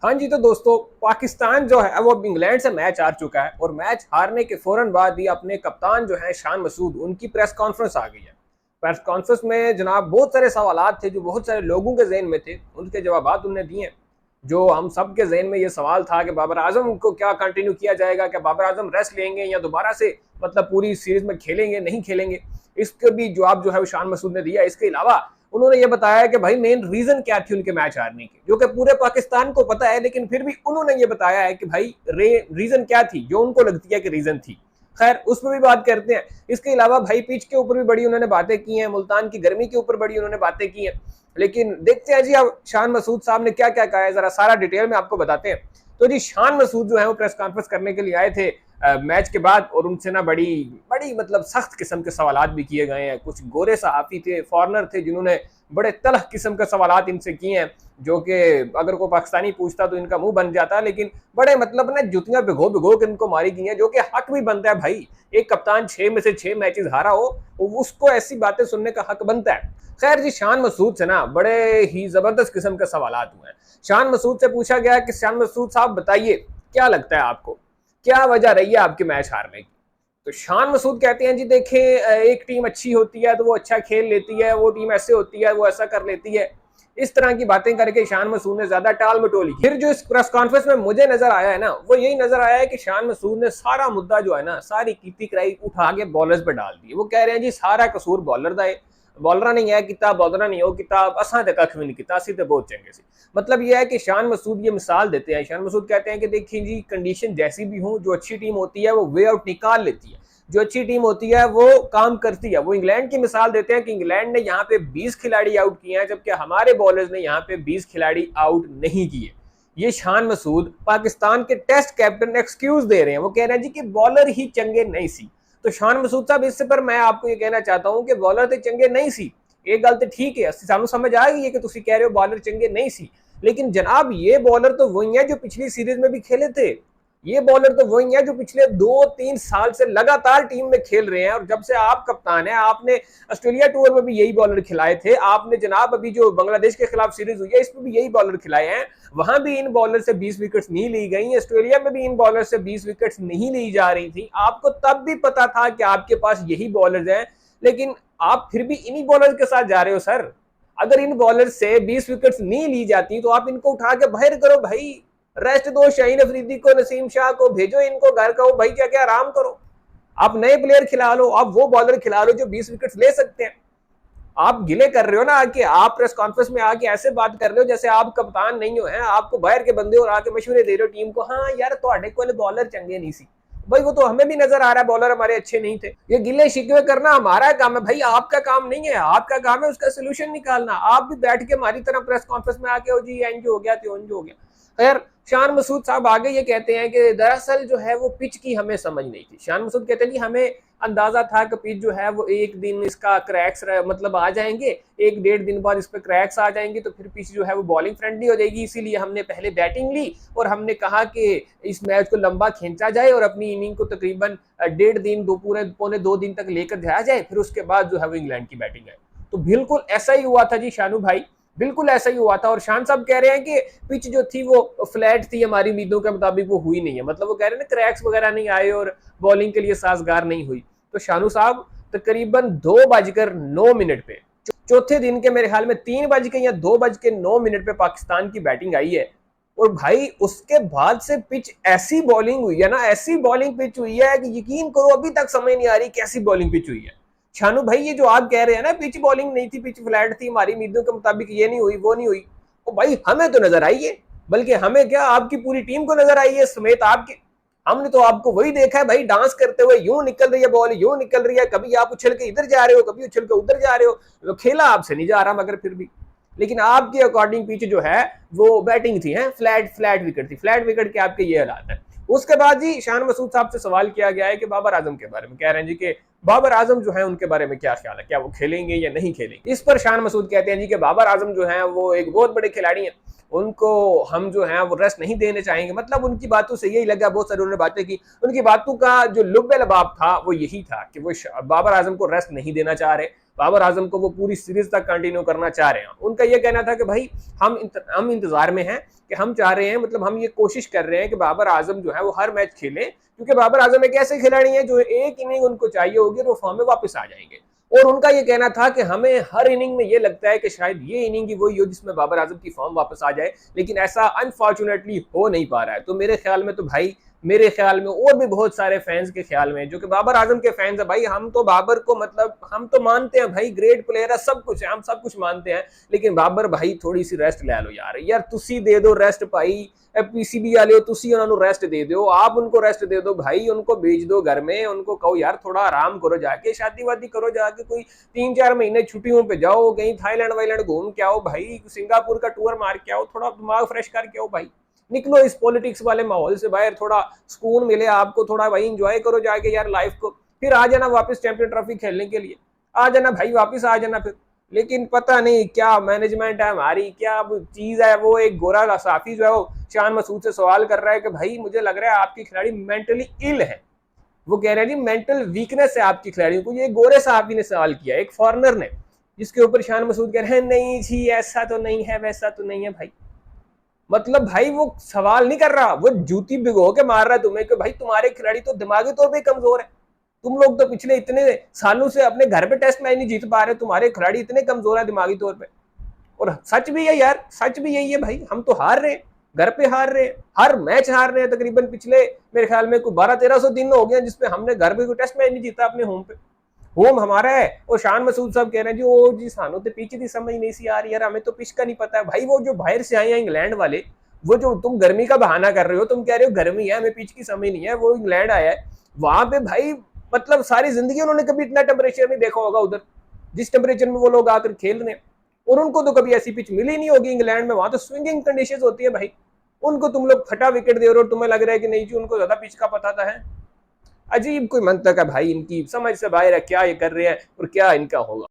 हाँ जी, तो दोस्तों पाकिस्तान जो है वो अब इंग्लैंड से मैच हार चुका है और मैच हारने के फौरन बाद ही अपने कप्तान जो है शान मसूद उनकी प्रेस कॉन्फ्रेंस आ गई है। प्रेस कॉन्फ्रेंस में जनाब बहुत सारे सवालात थे जो बहुत सारे लोगों के जहन में थे, उनके जवाबात उन्होंने दिए। जो हम सब के जहन में ये सवाल था कि बाबर आजम को क्या कंटिन्यू किया जाएगा, क्या बाबर आजम रेस्ट लेंगे या दोबारा से मतलब पूरी सीरीज में खेलेंगे नहीं खेलेंगे। इसके भी जवाब जो है वो शान मसूद ने दिया। इसके अलावा उन्होंने ये बताया कि भाई मेन रीजन क्या थी उनके मैच हारने की, जो कि पूरे पाकिस्तान को पता है, लेकिन फिर भी उन्होंने ये बताया है कि भाई रीजन क्या थी जो उनको लगती है कि रीजन थी। खैर उस पर भी बात करते हैं। इसके अलावा भाई पिच के ऊपर भी बड़ी उन्होंने बातें की हैं, मुल्तान की गर्मी के ऊपर बड़ी उन्होंने बातें की हैं। लेकिन देखते हैं जी अब शान मसूद साहब ने क्या क्या कहा है, जरा सारा डिटेल में आपको बताते हैं। तो जी शान मसूद जो है वो प्रेस कॉन्फ्रेंस करने के लिए आए थे मैच के बाद, और उनसे ना बड़ी बड़ी मतलब सख्त किस्म के सवालात भी किए गए हैं। कुछ गोरे सहाफी थे, फॉरनर थे, जिन्होंने बड़े तलख किस्म के सवालात इनसे किए हैं, जो कि अगर कोई पाकिस्तानी पूछता तो इनका मुंह बन जाता। लेकिन बड़े मतलब ना जुतियां भिगो भिगो के इनको मारी गई हैं, जो कि हक भी बनता है भाई। एक कप्तान 6 में से 6 मैचेस हारा हो, उसको ऐसी बातें सुनने का हक बनता है। खैर जी शान मसूद से ना बड़े ही जबरदस्त किस्म के सवालात हुए हैं। शान मसूद से पूछा गया कि शान मसूद साहब बताइए क्या लगता है आपको, क्या वजह रही है आपके मैच हारने की। तो शान मसूद कहते हैं जी देखें, एक टीम अच्छी होती है तो वो अच्छा खेल लेती है, वो टीम ऐसे होती है वो ऐसा कर लेती है। इस तरह की बातें करके शान मसूद ने ज्यादा टाल मटोली की। फिर जो इस प्रेस कॉन्फ्रेंस में मुझे नजर आया है ना, वो यही नजर आया है कि शान मसूद ने सारा मुद्दा जो है ना, सारी कीती कराई उठा के बॉलर्स पे डाल दी। वो कह रहे हैं जी सारा कसूर बॉलर का है, बॉलर नहीं है किता, बॉलर नहीं हो किता, असा तो कख भी नहीं किता, असि तो बहुत चंगे सी। मतलब यह है कि शान मसूद ये मिसाल देते हैं। शान मसूद कहते हैं कि देखिए जी कंडीशन जैसी भी हो, जो अच्छी टीम होती है वो वे आउट निकाल लेती है, जो अच्छी टीम होती है वो काम करती है। वो इंग्लैंड की मिसाल देते हैं कि इंग्लैंड ने यहाँ पे 20 खिलाड़ी आउट किए हैं, जबकि हमारे बॉलर्स ने यहाँ पे 20 खिलाड़ी आउट नहीं किए। ये शान मसूद पाकिस्तान के टेस्ट कैप्टन एक्सक्यूज दे रहे हैं। वो कह रहे हैं जी कि बॉलर ही चंगे नहीं सी। तो शान मसूद साहब इससे पर मैं आपको ये कहना चाहता हूं कि बॉलर तो चंगे नहीं सी, एक गल तो ठीक है, सानू समझ आ गई है कि तुम कह रहे हो बॉलर चंगे नहीं सी, लेकिन जनाब ये बॉलर तो वही है जो पिछली सीरीज में भी खेले थे। ये बॉलर तो वही है जो पिछले 2-3 साल से लगातार टीम में खेल रहे हैं। और जब से आप कप्तान हैं, आपने ऑस्ट्रेलिया टूर में भी यही बॉलर खिलाए थे, आपने जनाब अभी जो बांग्लादेश के खिलाफ सीरीज हुई है इसमें भी यही बॉलर खिलाए हैं। वहां भी इन बॉलर से 20 विकेट्स नहीं ली गई, ऑस्ट्रेलिया में भी इन बॉलर से 20 विकेट्स नहीं ली जा रही थी। आपको तब भी पता था कि आपके पास यही बॉलर्स हैं, लेकिन आप फिर भी इन्हीं बॉलर के साथ जा रहे हो सर। अगर इन बॉलर से 20 विकेट्स नहीं ली जाती तो आप इनको उठा के बाहर करो भाई, रेस्ट दो शाहीन अफरीदी को, नसीम शाह को, भेजो इनको घर, कहो भाई क्या क्या आराम करो। आप नए प्लेयर खिला लो, आप वो बॉलर खिला लो जो 20 विकेट्स ले सकते हैं। आप गिले कर रहे हो ना आके, आप प्रेस कॉन्फ्रेंस में आके ऐसे बात कर रहे हो जैसे आप कप्तान नहीं हो, हैं आपको बाहर के बंदे और आके मशवरे दे रहे हो टीम को। हाँ यार तो को बॉलर चंगे नहीं सी भाई, वो तो हमें भी नजर आ रहा है बॉलर हमारे अच्छे नहीं थे। ये गिले शिकवे करना हमारा काम है भाई, आपका काम नहीं है। आपका काम है उसका सोल्यूशन निकालना। आप भी बैठ के हमारी तरह प्रेस कॉन्फ्रेंस में आके हो जी एंज हो गया तो हो गया। खैर शान मसूद साहब आगे ये कहते हैं कि दरअसल जो है वो पिच की हमें समझ नहीं थी। शान मसूद कहते हैं कि हमें अंदाजा था कि पिच जो है वो एक दिन इसका क्रैक्स मतलब आ जाएंगे, 1-1.5 दिन बाद इस पर क्रैक्स आ जाएंगे, तो फिर पिच जो है वो बॉलिंग फ्रेंडली हो जाएगी। इसीलिए हमने पहले बैटिंग ली और हमने कहा कि इस मैच को लंबा खींचा जाए और अपनी इनिंग को तकरीबन 1.5 दिन, दो पूरे पौने 2 दिन तक लेकर जाया जाए, फिर उसके बाद जो है वो इंग्लैंड की बैटिंग है। तो बिल्कुल ऐसा ही हुआ था जी शानू भाई, बिल्कुल ऐसा ही हुआ था। और शान साहब कह रहे हैं कि पिच जो थी वो फ्लैट थी, हमारी उम्मीदों के मुताबिक वो हुई नहीं है। मतलब वो कह रहे हैं ना क्रैक्स वगैरह नहीं आए और बॉलिंग के लिए साजगार नहीं हुई। तो शानू साहब तकरीबन 2:09 पे चौथे दिन के मेरे ख्याल में 3 या 2:09 पे पाकिस्तान की बैटिंग आई है। और भाई उसके बाद से पिच ऐसी बॉलिंग हुई है ना, ऐसी बॉलिंग पिच हुई है कि यकीन करो अभी तक समझ नहीं आ रही कैसी बॉलिंग पिच हुई है। शानू भाई ये जो आप कह रहे हैं ना पिच बॉलिंग नहीं थी, पिच फ्लैट थी, हमारी उम्मीदों के मुताबिक ये नहीं हुई वो नहीं हुई, तो भाई हमें तो नजर आई है, बल्कि हमें क्या आपकी पूरी टीम को नजर आई है समेत आपके। हमने तो आपको वही देखा है भाई, डांस करते हुए, यूं निकल रही है बॉल, यूं निकल रही है, कभी आप उछल के इधर जा रहे हो, कभी उछल के उधर जा रहे हो। तो खेला आपसे नहीं जा रहा मगर फिर भी, लेकिन आपके अकॉर्डिंग पिच जो है वो बैटिंग थी, है फ्लैट फ्लैट विकेट थी, फ्लैट विकेट के आपके ये हालात है। उसके बाद जी शान मसूद साहब से सवाल किया गया है कि बाबर आजम के बारे में, कह रहे हैं जी कि बाबर आजम जो है उनके बारे में क्या ख्याल है, क्या वो खेलेंगे या नहीं खेलेंगे। इस पर शान मसूद कहते हैं जी कि बाबर आजम जो है वो एक बहुत बड़े खिलाड़ी हैं, उनको हम जो है वो रेस्ट नहीं देने चाहेंगे। मतलब उनकी बातों से यही लगा, बहुत सारी उन्होंने बातें की, उनकी बातों का जो लुब्बे लबाब था वो यही था कि वो बाबर आजम को रेस्ट नहीं देना चाह रहे। बाबर आजम को वो पूरी सीरीज तक कंटिन्यू करना चाह रहे हैं। उनका ये कहना था कि भाई हम इंतजार में हैं, कि हम चाह रहे हैं, मतलब हम ये कोशिश कर रहे हैं कि बाबर आजम जो है वो हर मैच खेले, क्योंकि बाबर आजम एक ऐसे खिलाड़ी हैं जो एक इनिंग उनको चाहिए होगी और वो फॉर्म में वापस आ जाएंगे। और उनका ये कहना था कि हमें हर इनिंग में ये लगता है कि शायद ये इनिंग ही वही हो जिसमें बाबर आजम की फॉर्म वापस आ जाए, लेकिन ऐसा अनफॉर्चुनेटली हो नहीं पा रहा है। तो मेरे ख्याल में तो भाई, मेरे ख्याल में और भी बहुत सारे फैंस के ख्याल में जो कि बाबर आजम के फैंस है भाई, हम तो बाबर को मतलब हम तो मानते हैं भाई, ग्रेट प्लेयर है, सब कुछ है, हम सब कुछ मानते हैं, लेकिन बाबर भाई थोड़ी सी रेस्ट ले लो यार, यार तुसी दे दो रेस्ट भाई, पीसीबी वाले हो तुसी उन्होंने रेस्ट दे दो, आप उनको रेस्ट दे दो भाई, उनको भेज दो घर में, उनको कहो यार थोड़ा आराम करो, जाके शादी वादी करो, जाके कोई 3-4 महीने छुट्टियों पे जाओ, कहीं थाईलैंड वाईलैंड घूम के आओ भाई, सिंगापुर का टूर मार के आओ, थोड़ा दिमाग फ्रेश करके आओ भाई, निकलो इस पॉलिटिक्स वाले माहौल से बाहर, थोड़ा सुकून मिले आपको, थोड़ा भाई इंजॉय करो जाके यार लाइफ को, फिर आ जाना वापस चैंपियन ट्रॉफी खेलने के लिए, आ जाना भाई, वापस आ जाना फिर। लेकिन पता नहीं क्या मैनेजमेंट है हमारी, क्या चीज है। वो एक गोरा साफी जो है वो शान मसूद से सवाल कर रहा है कि भाई मुझे लग रहा है आपकी खिलाड़ी मेंटली इल है, वो कह रहे हैं जी मेंटल वीकनेस है आपकी खिलाड़ियों को, ये गोरे साहबी ने सवाल किया, एक फॉरनर ने, जिसके ऊपर शान मसूद कह रहे हैं नहीं जी ऐसा तो नहीं है, वैसा तो नहीं है भाई। मतलब भाई वो सवाल नहीं कर रहा, वो जूती भिगो के मार रहा है तुम्हें कि भाई तुम्हारे खिलाड़ी तो दिमागी तौर पे कमजोर है, तुम लोग तो पिछले इतने सालों से अपने घर पे टेस्ट मैच नहीं जीत पा रहे, तुम्हारे खिलाड़ी इतने कमजोर है दिमागी तौर पे। और सच भी है यार, सच भी यही है भाई, हम तो हार रहे हैं, घर पे हार रहे हैं, हर मैच हार रहे हैं तकरीबन, पिछले मेरे ख्याल में कोई 1200-1300 दिन हो गए जिसपे हमने घर पे कोई टेस्ट मैच नहीं जीता अपने होम पे, होम हमारा है। और शान मसूद साहब कह रहे हैं जी ओ जी सानू तो पिच की समझ नहीं सी आ रही यार, हमें तो पिच का नहीं पता है भाई। वो जो बाहर से आए हैं इंग्लैंड वाले, वो जो तुम गर्मी का बहाना कर रहे हो, तुम कह रहे हो गर्मी है हमें पिच की समझ नहीं है, वो इंग्लैंड आया है वहां पे भाई, मतलब सारी जिंदगी उन्होंने कभी इतना टेम्परेचर नहीं देखा होगा उधर, जिस टेम्परेचर में वो लोग आकर खेल रहे हैं, और उनको तो कभी ऐसी पिच मिली नहीं होगी इंग्लैंड में, वहां तो स्विंगिंग कंडीशन होती है भाई, उनको तुम लोग फटा विकेट दे रहे हो, तुम्हें लग रहा है कि नहीं जी उनको ज्यादा पिच का पता था है। अजीब कोई मंतक है भाई, इनकी समझ से बाहर है क्या ये कर रहे हैं और क्या इनका होगा।